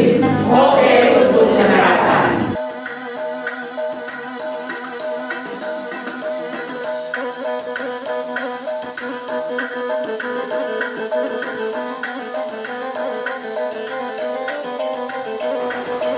enzim, oke untuk kesehatan.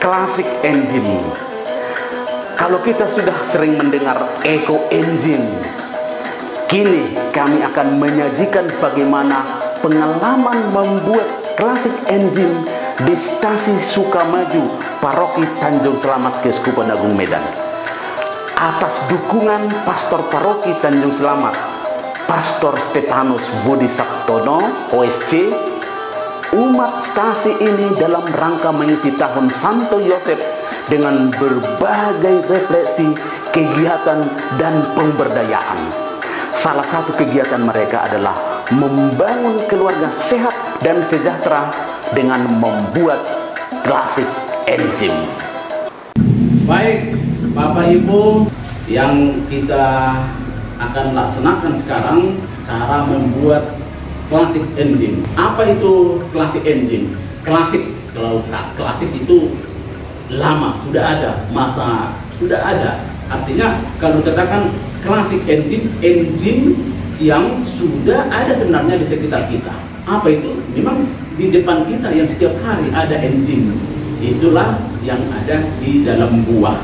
Klasik enzim. Kalau kita sudah sering mendengar ekoenzim, kini kami akan menyajikan bagaimana pengalaman membuat klasik enzim di Stasi Sukamaju, Paroki Tanjung Selamat, Keuskupan Agung Medan. Atas dukungan Pastor Paroki Tanjung Selamat, Pastor Stefanus Budi Saktono, OSC, umat stasi ini dalam rangka mengisi tahun Santo Yosef dengan berbagai refleksi, kegiatan, dan pemberdayaan. Salah satu kegiatan mereka adalah membangun keluarga sehat dan sejahtera dengan membuat klasik enzim. Baik, Bapak Ibu, yang kita akan laksanakan sekarang cara membuat klasik enzim. Apa itu klasik enzim? Klasik, kalau klasik itu lama, sudah ada, masa sudah ada. Artinya kalau dikatakan klasik enzim, enzim yang sudah ada sebenarnya di sekitar kita. Apa itu? Memang di depan kita yang setiap hari ada enzim. Itulah yang ada di dalam buah.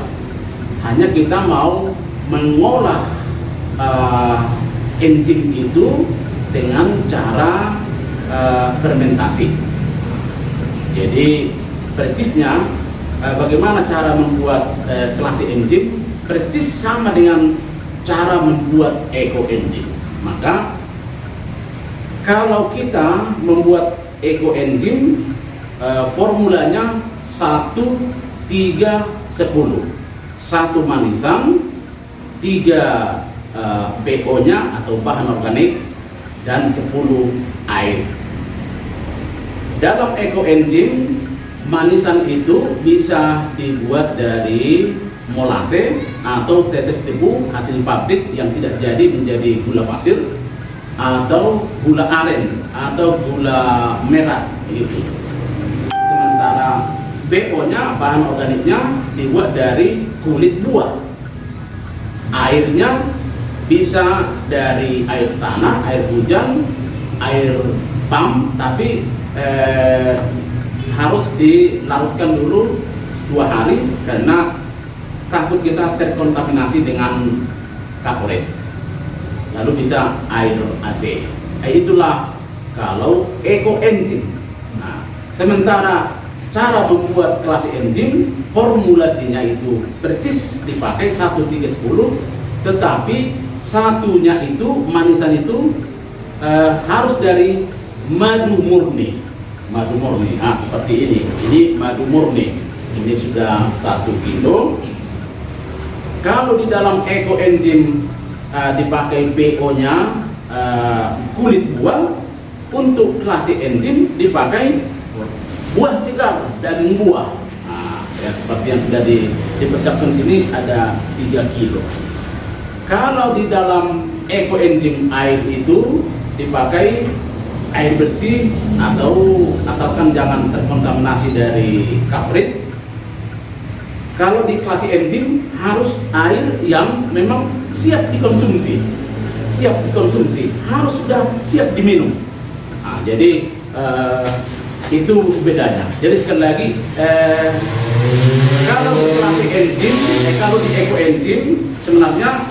Hanya kita mau mengolah enzim itu dengan cara fermentasi. Jadi persisnya bagaimana cara membuat klasik enzim, persis sama dengan cara membuat ekoenzim. Maka kalau kita membuat ekoenzim, formulanya 1, 3, 10. 1 manisan, 3 BO-nya atau bahan organik, dan 10 air. Dalam ekoenzim, manisan itu bisa dibuat dari molase atau tetes tebu hasil pabrik yang tidak jadi menjadi gula pasir, atau gula aren atau gula merah gitu. Sementara BO-nya, bahan organiknya, dibuat dari kulit buah. Airnya bisa dari air tanah, air hujan, air pam, tapi harus dilarutkan dulu 2 hari karena takut kita terkontaminasi dengan kaporet. Lalu bisa air AC. Itulah kalau ekoenzim. Nah, sementara cara membuat klasik enzim, formulasinya itu persis dipakai 1, 3, 10, tetapi satunya itu, manisan itu harus dari madu murni. Madu murni, seperti ini. Ini madu murni. Ini sudah 1 kilo. Kalau di dalam ekoenzim dipakai BO-nya kulit buah, untuk klasik enzim dipakai buah segar, daging buah. Ya, seperti yang sudah dipersiapkan sini ada 3 kilo. Kalau di dalam ekoenzim air itu dipakai air bersih atau asalkan jangan terkontaminasi dari kaprit. Kalau di klasik enzim harus air yang memang siap dikonsumsi, harus sudah siap diminum. Jadi itu bedanya. Jadi sekali lagi, kalau klasik enzim, kalau di ekoenzim sebenarnya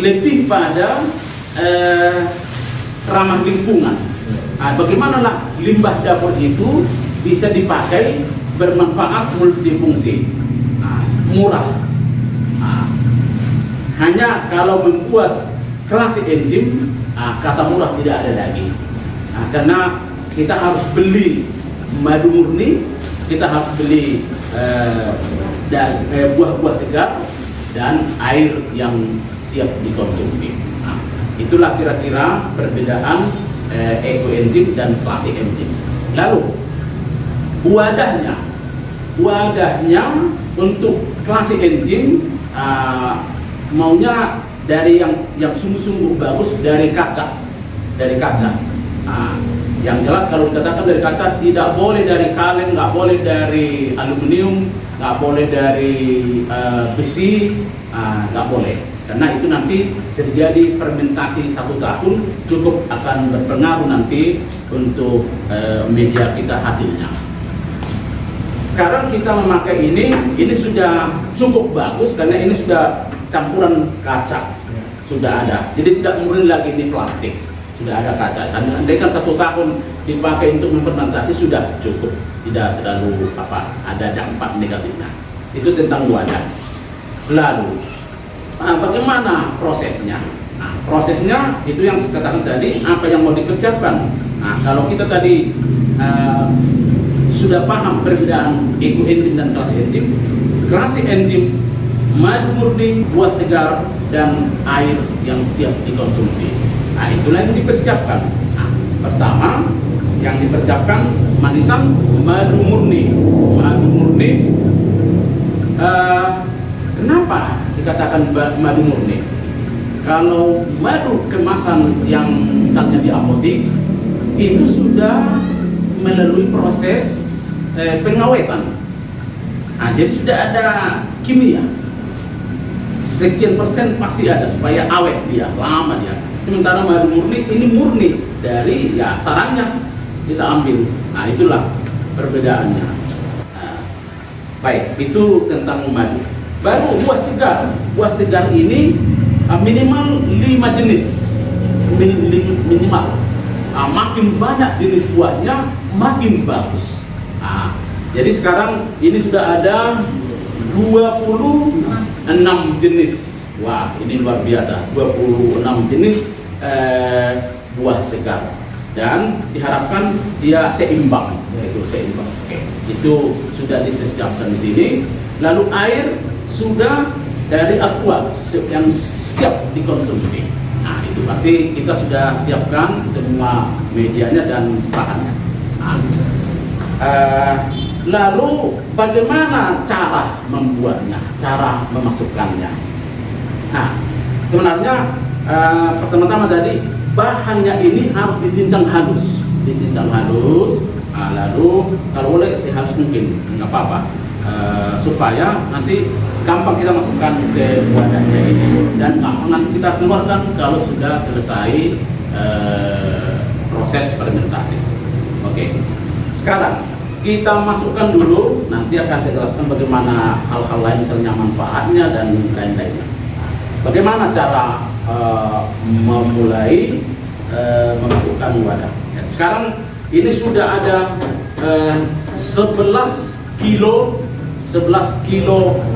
lebih pada ramah lingkungan. Bagaimana limbah dapur itu bisa dipakai bermanfaat multifungsi, murah. Hanya kalau membuat klasik enzim, kata murah tidak ada lagi. Karena kita harus beli madu murni, kita harus beli buah-buah segar dan air yang siap dikonsumsi. Itulah kira-kira perbedaan ekoenzim dan klasik enzim. Lalu wadahnya untuk klasik enzim maunya dari yang sungguh-sungguh bagus, dari kaca. Yang jelas kalau dikatakan dari kaca, tidak boleh dari kaleng, nggak boleh dari aluminium, nggak boleh dari besi, nggak boleh. Karena itu nanti terjadi fermentasi 1 tahun, cukup akan berpengaruh nanti untuk media kita hasilnya. Sekarang kita memakai ini sudah cukup bagus karena ini sudah campuran kaca, sudah ada. Jadi tidak murni lagi ini plastik, sudah ada kaca. Dan andai kan 1 tahun dipakai untuk memfermentasi sudah cukup, tidak terlalu ada dampak negatifnya. Itu tentang wadah. Lalu bagaimana prosesnya? Nah, prosesnya itu yang saya katakan tadi, apa yang mau dipersiapkan. Nah, kalau kita tadi sudah paham perbedaan eco enzim dan klasik enzim. Klasik enzim, madu murni, buah segar, dan air yang siap dikonsumsi. Nah, itulah yang dipersiapkan. Nah, pertama yang dipersiapkan manisan madu murni. Madu murni, kenapa dikatakan madu murni? Kalau madu kemasan yang misalnya di apotek itu sudah melalui proses pengawetan. Nah, jadi sudah ada kimia. Sekian persen pasti ada supaya awet dia, lama dia. Sementara madu murni ini murni dari sarangnya kita ambil. Nah, itulah perbedaannya. Nah, baik, itu tentang madu. Baru buah segar. Buah segar ini minimal 5 jenis. Minimal. Makin banyak jenis buahnya, makin bagus. Nah, jadi sekarang ini sudah ada 26 jenis. Wah, ini luar biasa. 26 jenis buah segar. Dan diharapkan dia seimbang, yaitu seimbang. Oke. Itu sudah dipersiapkan di sini. Lalu air sudah dari aqua yang siap dikonsumsi. Nah, itu berarti kita sudah siapkan semua medianya dan bahannya. Nah, lalu bagaimana cara membuatnya, cara memasukkannya? Nah, sebenarnya pertama-tama tadi bahannya ini harus dicincang halus, Nah, lalu kalau boleh sehalus mungkin, nggak apa-apa, supaya nanti gampang kita masukkan ke wadahnya ini dan gampang nanti kita keluarkan kalau sudah selesai proses fermentasi. Oke. Sekarang kita masukkan dulu, nanti akan saya jelaskan bagaimana hal-hal lain misalnya manfaatnya dan lain-lainnya. Bagaimana cara memulai memasukkan wadah. Sekarang ini sudah ada 11 kilo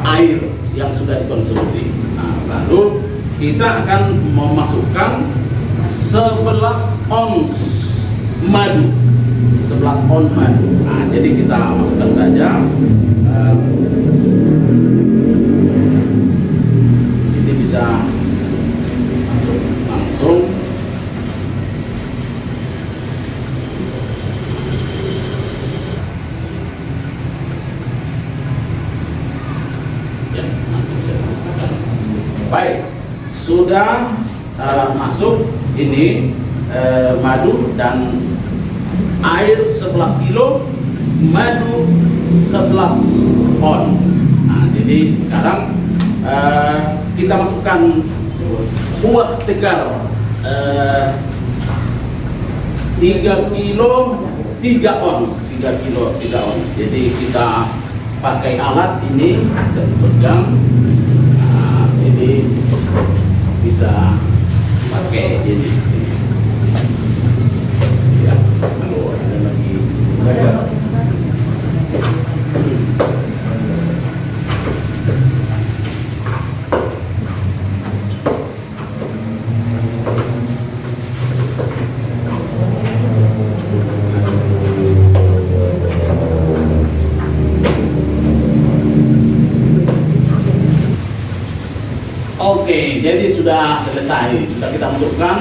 air yang sudah dikonsumsi. Nah, lalu kita akan memasukkan 11 ons madu. 11 ons madu. Nah, jadi kita masukkan saja. Ini bisa masuk langsung. Baik, sudah masuk ini madu dan air 11 kilo, madu 11 on. Nah, jadi sekarang kita masukkan buah segar 3 kilo 3 ons. Jadi kita pakai alat ini bisa dipegang. Jadi bisa pakai ini. Ya, kalau ada lagi. Oke, jadi sudah selesai. Sudah kita masukkan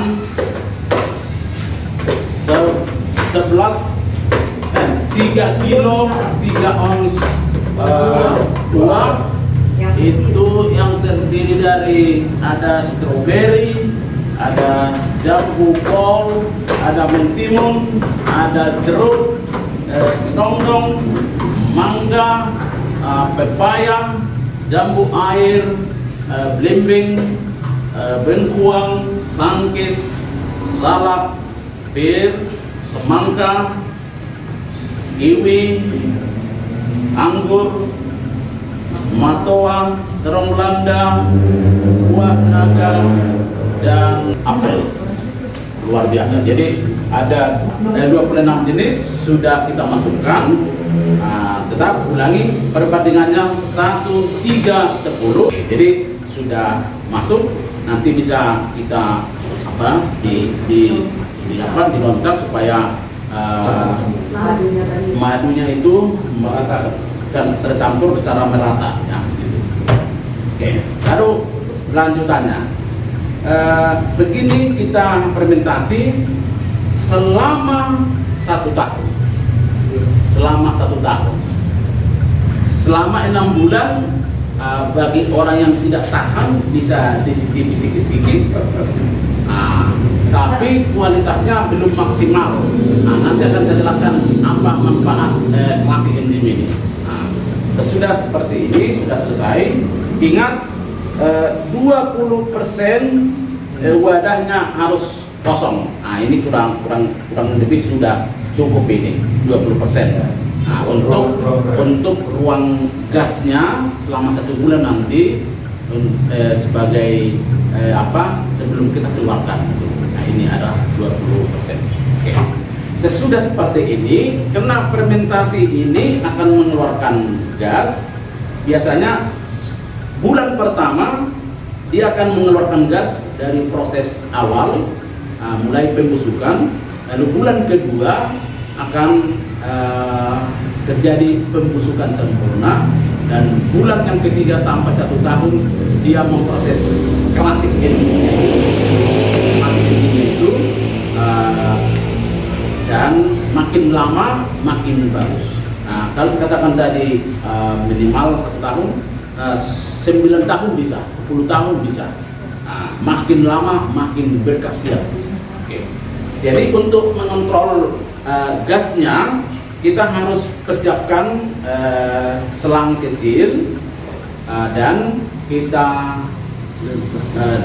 3 kilo 3 ons buah. Itu yang terdiri dari ada stroberi, ada jambu kol, ada mentimun, ada jeruk, kedongdong, mangga, pepaya, jambu air, belimbing, bengkuang, sangkis, salak, pir, semangka, kiwi, anggur, matoa, terong belanda, buah naga, dan apel. Luar biasa. Jadi ada 26 jenis sudah kita masukkan. Tetap ulangi perbandingannya 1, 3, 10. Jadi sudah masuk. Nanti bisa kita dilontar supaya madunya itu tercampur secara merata ya, gitu. Oke, lalu lanjutannya begini, kita fermentasi selama 1 tahun. Selama 1 tahun, selama 6 bulan. Bagi orang yang tidak tahan bisa dicicipi sedikit-sedikit, tapi kualitasnya belum maksimal. Nanti akan saya jelaskan apa manfaat klasik enzim ini. Sesudah seperti ini, sudah selesai. Ingat, 20% wadahnya harus kosong. Ini kurang lebih sudah cukup ini 20%. Untuk ruang gasnya selama 1 bulan nanti sebagai sebelum kita keluarkan. Ini adalah 20%. Oke. Sesudah seperti ini, karena fermentasi ini akan mengeluarkan gas. Biasanya bulan pertama dia akan mengeluarkan gas dari proses awal, mulai pembusukan. Lalu bulan kedua akan terjadi pembusukan sempurna, dan bulan yang ketiga sampai 1 tahun dia memproses klasik enzimnya itu, dan makin lama makin bagus. Kalau katakan tadi minimal 1 tahun, 9 tahun bisa, 10 tahun bisa. Makin lama makin berkhasiat. Oke. Jadi untuk mengontrol gasnya, kita harus persiapkan selang kecil, dan kita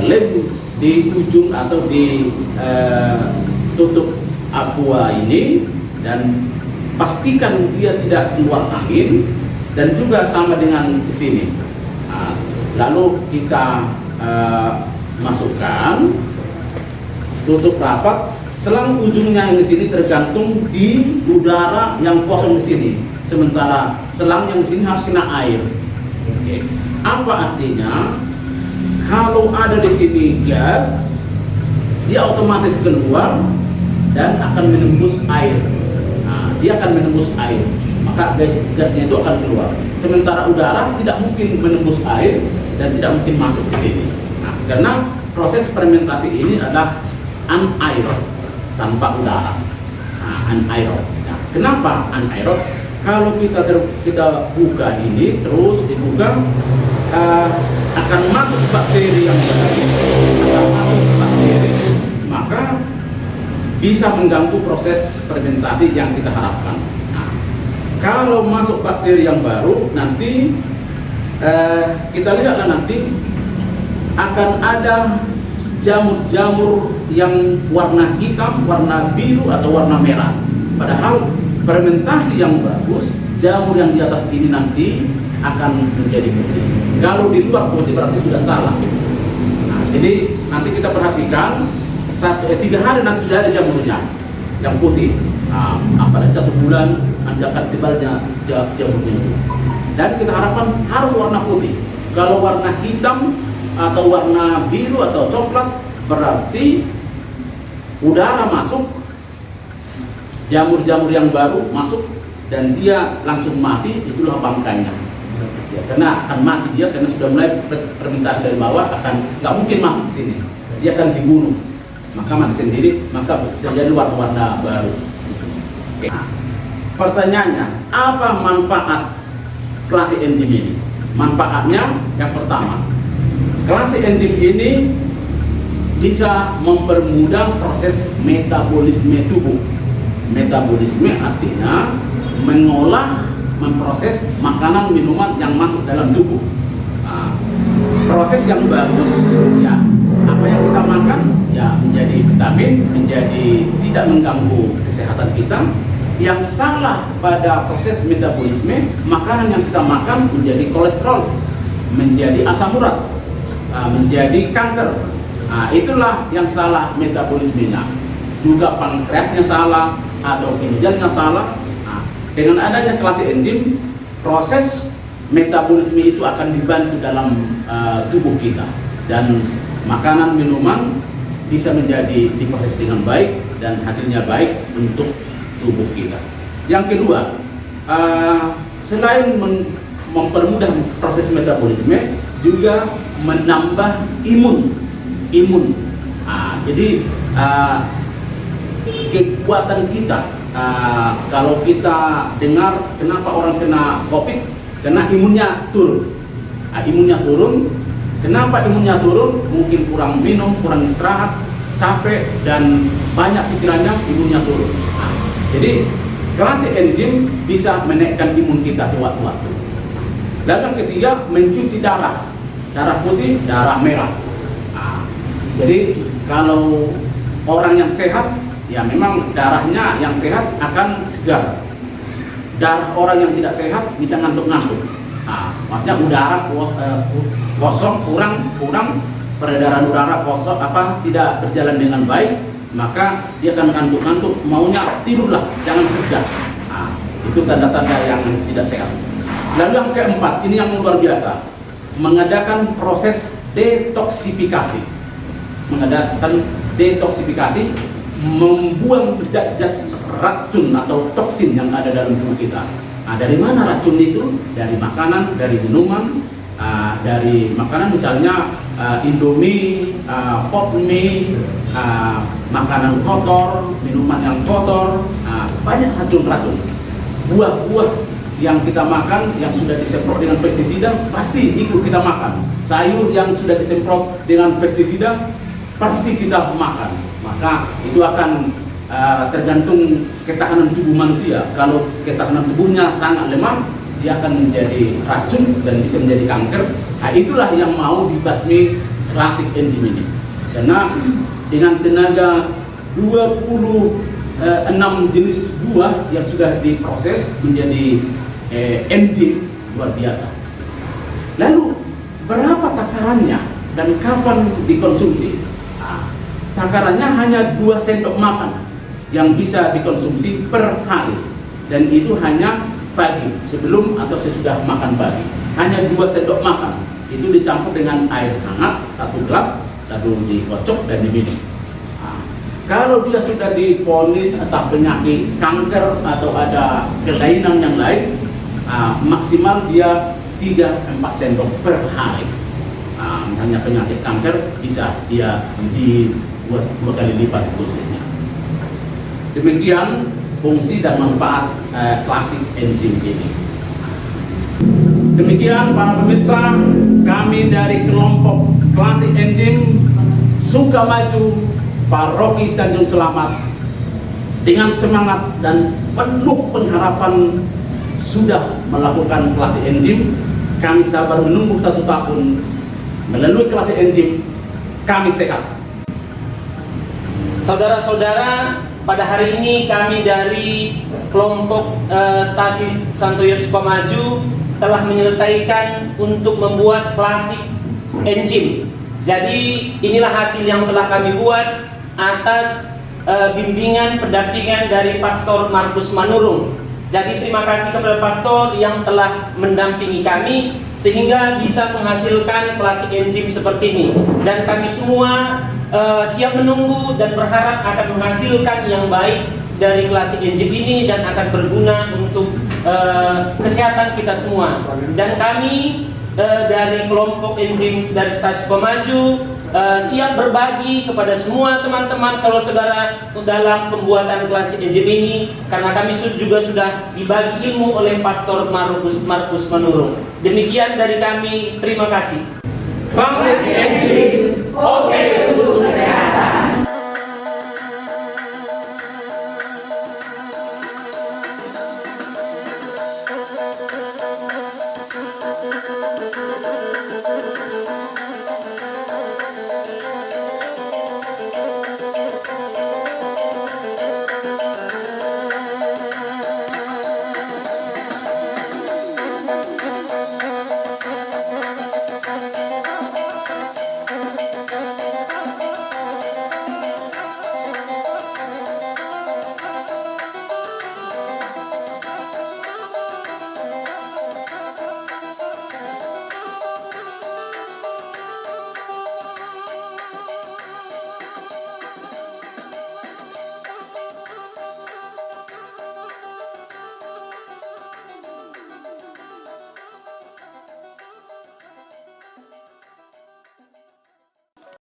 lem di ujung atau di tutup aqua ini, dan pastikan dia tidak keluar angin, dan juga sama dengan di sini. Lalu kita masukkan, tutup rapat. Selang ujungnya yang di sini tergantung di udara yang kosong di sini. Sementara selang yang di sini harus kena air. Oke. Apa artinya? Kalau ada di sini gas, dia otomatis keluar dan akan menembus air. Dia akan menembus air, maka gasnya itu akan keluar. Sementara udara tidak mungkin menembus air dan tidak mungkin masuk ke sini. Karena proses fermentasi ini adalah anaerob, tanpa udara, anaerob. Kenapa anaerob? Kalau kita buka ini terus dibuka, akan masuk bakteri yang baru, maka bisa mengganggu proses fermentasi yang kita harapkan. Kalau masuk bakteri yang baru, nanti kita lihatlah nanti akan ada jamur-jamur yang warna hitam, warna biru, atau warna merah. Padahal fermentasi yang bagus, jamur yang di atas ini nanti akan menjadi putih. Kalau di luar putih berarti sudah salah. Jadi nanti kita perhatikan 3 hari nanti sudah ada jamurnya yang putih. Apalagi 1 bulan nanti akan tebalnya jamurnya. Dan kita harapkan harus warna putih. Kalau warna hitam atau warna biru atau coklat, berarti udara masuk, jamur-jamur yang baru masuk, dan dia langsung mati. Itulah bangkainya. Ya, karena akan mati dia, karena sudah mulai fermentasi dari bawah, akan nggak mungkin masuk ke sini. Dia akan dibunuh, maka mati sendiri, maka terjadi warna-warna baru. Oke. Pertanyaannya, apa manfaat klasik enzim ini? Manfaatnya yang pertama, klasik enzim ini bisa mempermudah proses metabolisme tubuh. Metabolisme artinya mengolah, memproses makanan minuman yang masuk dalam tubuh. Nah, proses yang bagus ya, apa yang kita makan ya menjadi vitamin, menjadi tidak mengganggu kesehatan kita. Yang salah pada proses metabolisme, makanan yang kita makan menjadi kolesterol, menjadi asam urat, menjadi kanker. Nah, itulah yang salah metabolismenya. Juga pankreasnya salah atau ginjalnya salah. Nah, dengan adanya klasi enzim, proses metabolisme itu akan dibantu dalam tubuh kita, dan makanan minuman bisa menjadi diproses dengan baik dan hasilnya baik untuk tubuh kita. Yang kedua, selain mempermudah proses metabolisme, juga menambah imun. Jadi kekuatan kita, kalau kita dengar kenapa orang kena COVID, karena imunnya turun. Imunnya turun. Kenapa imunnya turun? Mungkin kurang minum, kurang istirahat, capek, dan banyak pikirannya, imunnya turun. Jadi klasi enzim bisa menaikkan imun kita sewaktu-waktu. Lalu yang ketiga, mencuci darah putih, darah merah. Jadi kalau orang yang sehat, ya memang darahnya yang sehat akan segar. Darah orang yang tidak sehat bisa ngantuk-ngantuk. Maksudnya udara kosong, kurang peredaran udara kosong, tidak berjalan dengan baik, maka dia akan ngantuk-ngantuk, maunya tidurlah, jangan kerja. Itu tanda-tanda yang tidak sehat. Lalu yang keempat, ini yang luar biasa, mengadakan proses detoksifikasi. Membuang zat-zat racun atau toksin yang ada dalam tubuh kita. Dari mana racun itu? Dari makanan, dari minuman, dari makanan misalnya Indomie, pot mie, makanan kotor, minuman yang kotor, banyak racun-racun. Buah-buah yang kita makan yang sudah disemprot dengan pestisida pasti ikut kita makan. Sayur yang sudah disemprot dengan pestisida pasti kita makan. Maka itu akan tergantung ketahanan tubuh manusia. Kalau ketahanan tubuhnya sangat lemah, dia akan menjadi racun dan bisa menjadi kanker. Itulah yang mau dibasmi klasik enzim ini. Karena dengan tenaga 26 jenis buah yang sudah diproses menjadi enzim luar biasa. Lalu berapa takarannya dan kapan dikonsumsi? Takarannya hanya 2 sendok makan yang bisa dikonsumsi per hari, dan itu hanya pagi sebelum atau sesudah makan pagi. Hanya 2 sendok makan, itu dicampur dengan air hangat 1 gelas, lalu dikocok dan diminum. Kalau dia sudah divonis atau penyakit kanker atau ada kelainan yang lain, maksimal dia 3-4 sendok per hari. Misalnya penyakit kanker, bisa dia dibuat 2 kali lipat dosisnya. Demikian fungsi dan manfaat klasik enzim ini. Demikian para pemirsa, kami dari kelompok klasik enzim Sukamaju Paroki Tanjung Selamat dengan semangat dan penuh pengharapan sudah melakukan klasik enzim. Kami sabar menunggu 1 tahun. Melalui klasik enzim kami sehat. Saudara-saudara, pada hari ini kami dari kelompok stasi Santoyo Sukamaju telah menyelesaikan untuk membuat klasik enzim. Jadi inilah hasil yang telah kami buat atas bimbingan pendampingan dari Pastor Markus Manurung. Jadi terima kasih kepada pastor yang telah mendampingi kami sehingga bisa menghasilkan klasik enzim seperti ini. Dan kami semua siap menunggu dan berharap akan menghasilkan yang baik dari klasik enzim ini dan akan berguna untuk kesehatan kita semua. Dan kami dari kelompok enzim dari Stasi Sukamaju siap berbagi kepada semua teman-teman saudara-saudara dalam pembuatan klasik enzim ini, karena kami juga sudah dibagi ilmu oleh Pastor Markus Manurung. Demikian dari kami, terima kasih. Klasik enzim, oke untuk kesehatan. Ku